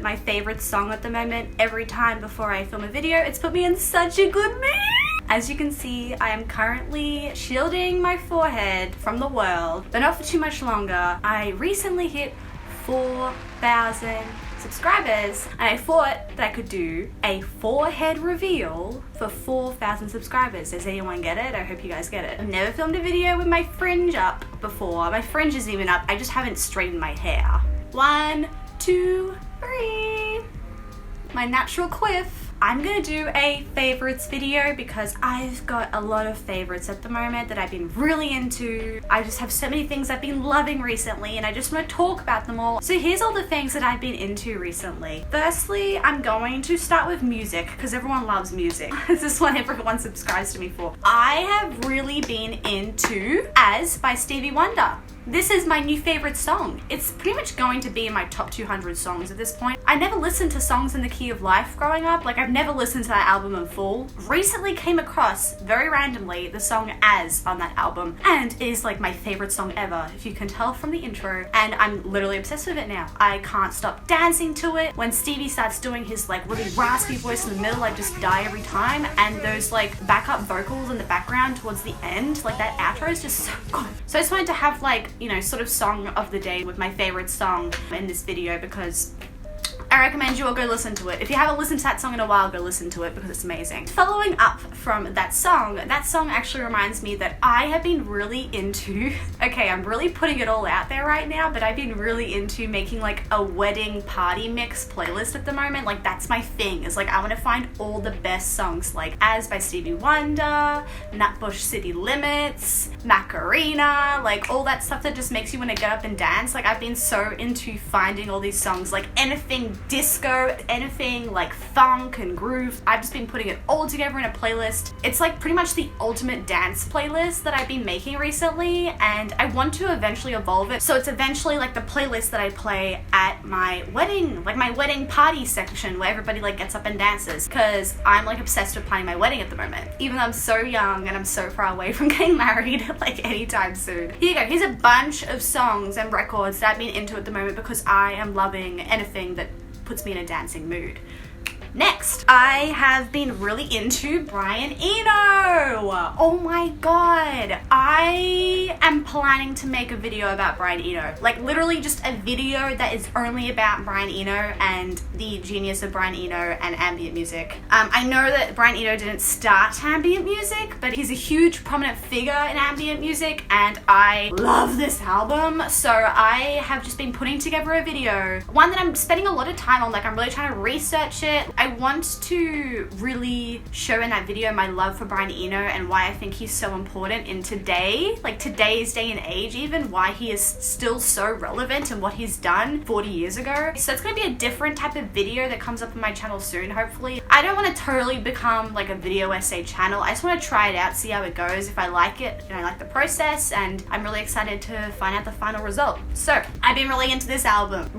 my favorite song at the moment every time before I film a video. It's put me in such a good mood. As you can see, I am currently shielding my forehead from the world, but not for too much longer. I recently hit 4,000 subscribers, and I thought that I could do a forehead reveal for 4,000 subscribers. Does anyone get it? I hope you guys get it. I've never filmed a video with my fringe up before. My fringe isn't even up, I just haven't straightened my hair. 1, 2, 3. My natural quiff. I'm gonna do a favorites video because I've got a lot of favorites at the moment that I've been really into. I just have so many things I've been loving recently and I just want to talk about them all. So here's all the things that I've been into recently. Firstly, I'm going to start with music because everyone loves music. This is what everyone subscribes to me for. I have really been into As by Stevie Wonder. This is my new favorite song. It's pretty much going to be in my top 200 songs at this point. I never listened to songs in the key of life growing up. Like, I've never listened to that album in full. Recently came across, very randomly, the song As on that album, and it is like my favorite song ever, if you can tell from the intro, and I'm literally obsessed with it now. I can't stop dancing to it. When Stevie starts doing his like really raspy voice in the middle, I just die every time, and those like backup vocals in the background towards the end, like that outro is just so good. So I just wanted to have like, you know, sort of song of the day with my favorite song in this video because I recommend you all go listen to it. If you haven't listened to that song in a while, go listen to it because it's amazing. Following up from that song actually reminds me that I have been really into, okay, I'm really putting it all out there right now, but I've been really into making like a wedding party mix playlist at the moment. Like, that's my thing, is like I want to find all the best songs, like As by Stevie Wonder, Nutbush City Limits, Macarena, like all that stuff that just makes you want to get up and dance. Like, I've been so into finding all these songs, like anything disco, anything like funk and groove. I've just been putting it all together in a playlist. It's like pretty much the ultimate dance playlist that I've been making recently, and I want to eventually evolve it so it's eventually like the playlist that I play at my wedding, like my wedding party section where everybody like gets up and dances, because I'm like obsessed with planning my wedding at the moment, even though I'm so young and I'm so far away from getting married like anytime soon. Here you go, here's a bunch of songs and records that I've been into at the moment because I am loving anything that puts me in a dancing mood. Next, I have been really into Brian Eno. Oh my god. I am planning to make a video about Brian Eno. Like literally just a video that is only about Brian Eno and the genius of Brian Eno and ambient music. I know that Brian Eno didn't start ambient music, but he's a huge prominent figure in ambient music and I love this album. So I have just been putting together a video, one that I'm spending a lot of time on. Like, I'm really trying to research it. I want to really show in that video my love for Brian Eno and why I think he's so important in today, like today's day and age, even why he is still so relevant and what he's done 40 years ago. So it's gonna be a different type of video that comes up on my channel soon, hopefully. I don't want to totally become like a video essay channel. I just want to try it out, see how it goes. If I like it and I like the process, and I'm really excited to find out the final result. So I've been really into this album,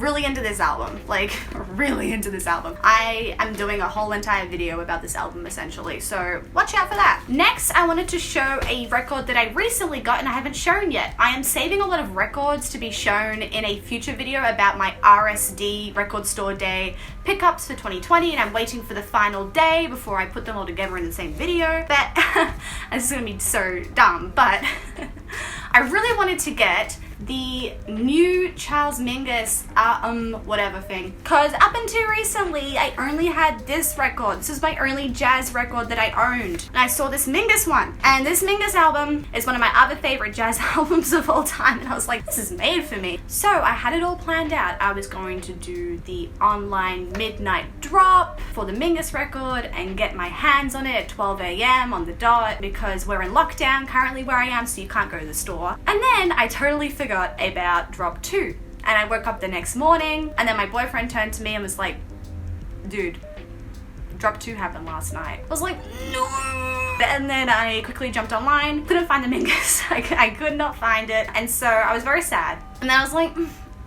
like really into this album. I am doing a whole entire video about this album essentially, so watch out for that. Next, I wanted to show a record that I recently got and I haven't shown yet. I am saving a lot of records to be shown in a future video about my RSD Record Store Day pickups for 2020, and I'm waiting for the final day before I put them all together in the same video. But this is gonna be so dumb, but I really wanted to get the new Charles Mingus whatever thing, because up until recently I only had this record. This is my only jazz record that I owned, and I saw this Mingus one, and this Mingus album is one of my other favorite jazz albums of all time, and I was like, this is made for me. So I had it all planned out. I was going to do the online midnight drop for the Mingus record and get my hands on it at 12 a.m. on the dot, because we're in lockdown currently where I am, so you can't go to the store. And then I totally forgot about drop 2, and I woke up the next morning, and then my boyfriend turned to me and was like, dude, drop 2 happened last night. I was like, no. And then I quickly jumped online, couldn't find the Mingus. I could not find it, and so I was very sad. And then I was like,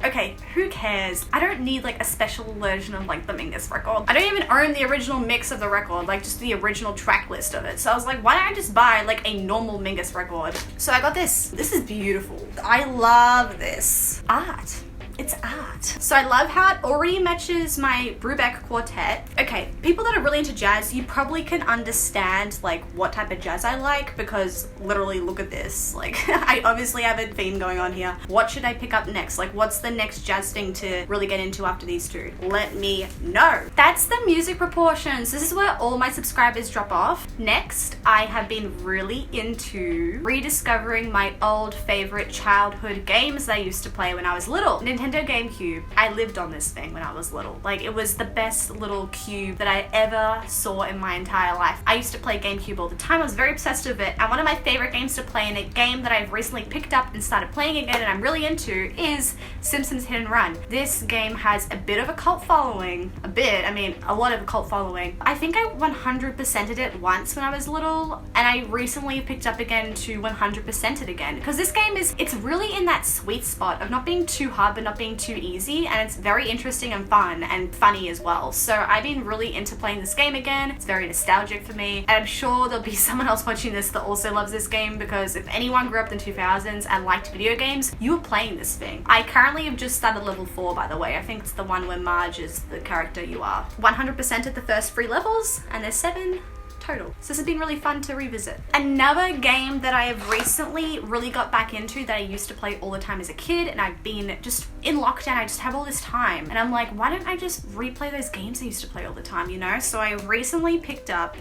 okay, who cares? I don't need like a special version of like the Mingus record. I don't even own the original mix of the record, like just the original track list of it. So I was like, why don't I just buy like a normal Mingus record? So I got this. This is beautiful. I love this art. It's art. So I love how it already matches my Brubeck quartet. Okay, people that are really into jazz, you probably can understand like what type of jazz I like, because literally look at this. Like I obviously have a theme going on here. What should I pick up next? Like what's the next jazz thing to really get into after these two? Let me know. That's the music proportions. This is where all my subscribers drop off. Next, I have been really into rediscovering my old favorite childhood games that I used to play when I was little. Nintendo GameCube. I lived on this thing when I was little. Like it was the best little cube that I ever saw in my entire life. I used to play GameCube all the time. I was very obsessed with it. And one of my favorite games to play, and a game that I've recently picked up and started playing again and I'm really into, is Simpsons Hit and Run. This game has a bit of a cult following. A lot of a cult following. I think I 100%ed it once when I was little, and I recently picked up again to 100% it again, because this game it's really in that sweet spot of not being too hard but not being too easy, and it's very interesting and fun and funny as well. So I've been really into playing this game again. It's very nostalgic for me, and I'm sure there'll be someone else watching this that also loves this game, because if anyone grew up in the 2000s and liked video games, you were playing this thing. I currently have just started level 4, by the way. I think it's the one where Marge is the character you are. 100% at the first 3 levels, and there's 7 total. So this has been really fun to revisit. Another game that I have recently really got back into that I used to play all the time as a kid, and I've been just in lockdown, I just have all this time, and I'm like, why don't I just replay those games I used to play all the time, you know? So I recently picked up,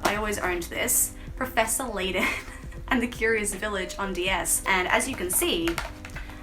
I always owned this, Professor Layton and the Curious Village on DS, and as you can see,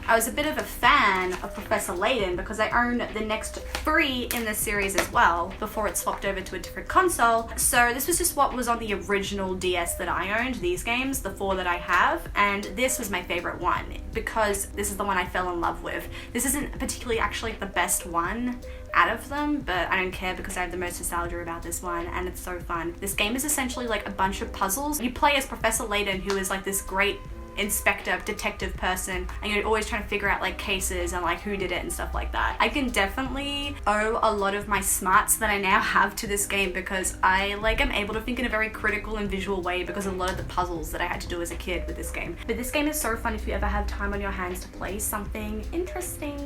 I was a bit of a fan of Professor Layton because I own the next 3 in this series as well before it swapped over to a different console. So this was just what was on the original DS that I owned, these games, the 4 that I have, and this was my favorite one because this is the one I fell in love with. This isn't particularly actually the best one out of them, but I don't care because I have the most nostalgia about this one and it's so fun. This game is essentially like a bunch of puzzles. You play as Professor Layton, who is like this great inspector, detective person, and you're always trying to figure out like cases and like who did it and stuff like that. I can definitely owe a lot of my smarts that I now have to this game because I am able to think in a very critical and visual way because of a lot of the puzzles that I had to do as a kid with this game. But this game is so fun if you ever have time on your hands to play something interesting.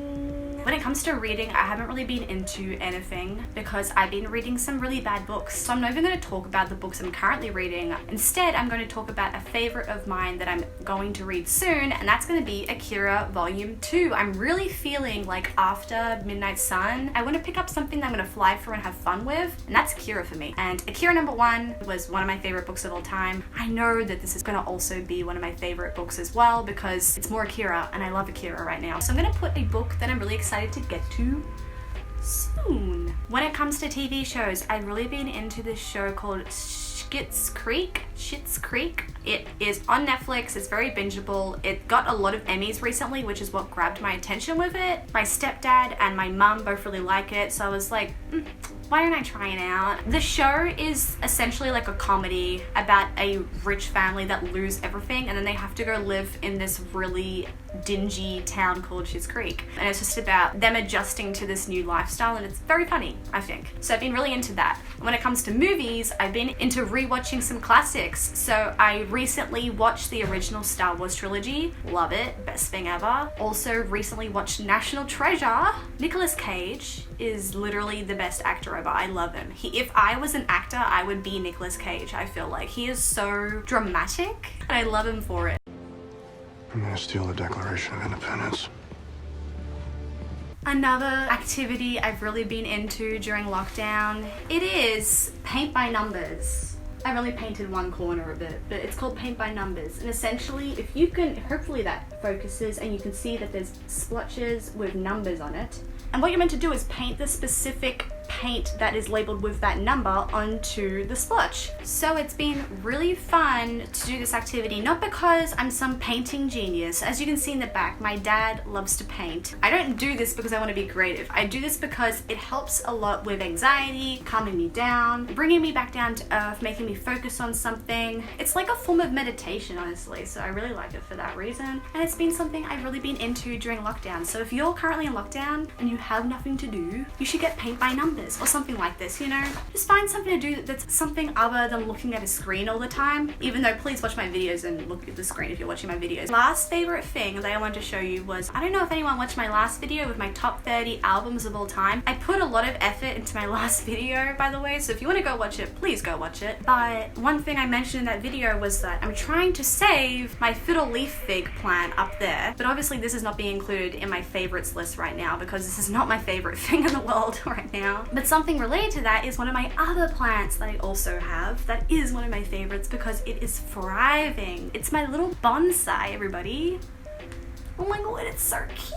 When it comes to reading, I haven't really been into anything because I've been reading some really bad books. So I'm not even going to talk about the books I'm currently reading. Instead, I'm going to talk about a favorite of mine that I'm going to read soon, and that's going to be Akira Volume 2. I'm really feeling like after Midnight Sun, I want to pick up something that I'm going to fly through and have fun with, and that's Akira for me. And Akira #1 was one of my favorite books of all time. I know that this is going to also be one of my favorite books as well because it's more Akira, and I love Akira right now. So I'm going to put a book that I'm really excited to get to soon. When it comes to TV shows, I've really been into this show called Schitt's Creek. It is on Netflix. It's very bingeable. It got a lot of Emmys recently, which is what grabbed my attention with it. My stepdad and my mum both really like it, so I was like, why don't I try it out? The show is essentially like a comedy about a rich family that lose everything and then they have to go live in this really dingy town called Schitt's Creek. And it's just about them adjusting to this new lifestyle, and it's very funny, I think. So I've been really into that. When it comes to movies, I've been into rewatching some classics. So I recently watched the original Star Wars trilogy. Love it. Best thing ever. Also recently watched National Treasure. Nicolas Cage is literally the best actor ever. I love him. If I was an actor, I would be Nicolas Cage. I feel like he is so dramatic and I love him for it. I'm gonna steal the Declaration of Independence. Another activity I've really been into during lockdown, it is paint by numbers. I've only painted one corner of it, but it's called paint by numbers. And essentially, if you can, hopefully that focuses and you can see that there's splotches with numbers on it. And what you're meant to do is paint the specific paint that is labeled with that number onto the splotch. So it's been really fun to do this activity, not because I'm some painting genius. As you can see in the back, my dad loves to paint. I don't do this because I want to be creative. I do this because it helps a lot with anxiety, calming me down, bringing me back down to earth, making me focus on something. It's like a form of meditation, honestly, so I really like it for that reason. And it's been something I've really been into during lockdown. So if you're currently in lockdown and you have nothing to do, you should get paint by numbers. this or something like this, you know? Just find something to do that's something other than looking at a screen all the time. Even though, please watch my videos and look at the screen if you're watching my videos. Last favorite thing that I wanted to show you was, I don't know if anyone watched my last video with my top 30 albums of all time. I put a lot of effort into my last video, by the way, so if you want to go watch it, please go watch it. But one thing I mentioned in that video was that I'm trying to save my fiddle leaf fig plant up there, but obviously this is not being included in my favorites list right now because this is not my favorite thing in the world right now. But something related to that is one of my other plants that I also have that is one of my favorites because it is thriving. It's my little bonsai, everybody. Oh my god, it's so cute.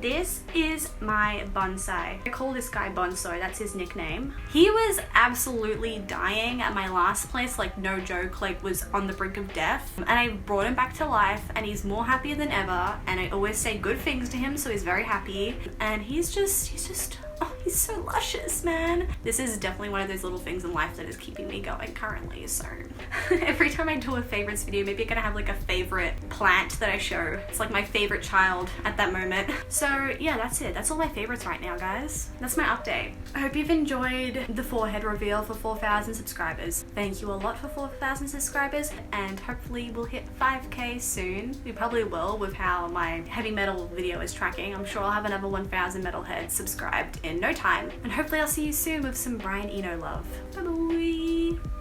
This is my bonsai. I call this guy Bonso, that's his nickname. He was absolutely dying at my last place, like no joke, like was on the brink of death. And I brought him back to life and he's more happier than ever. And I always say good things to him, so he's very happy. And he's just, oh, he's so luscious, man. This is definitely one of those little things in life that is keeping me going currently, so every time I do a favorites video, maybe I'm gonna have like a favorite plant that I show. It's like my favorite child at that moment. So yeah, that's it. That's all my favorites right now, guys. That's my update. I hope you've enjoyed the forehead reveal for 4,000 subscribers. Thank you a lot for 4,000 subscribers, and hopefully we'll hit 5k soon. We probably will with how my heavy metal video is tracking. I'm sure I'll have another 1,000 metalheads subscribed in no time. And hopefully I'll see you soon with some Brian Eno love. Bye bye.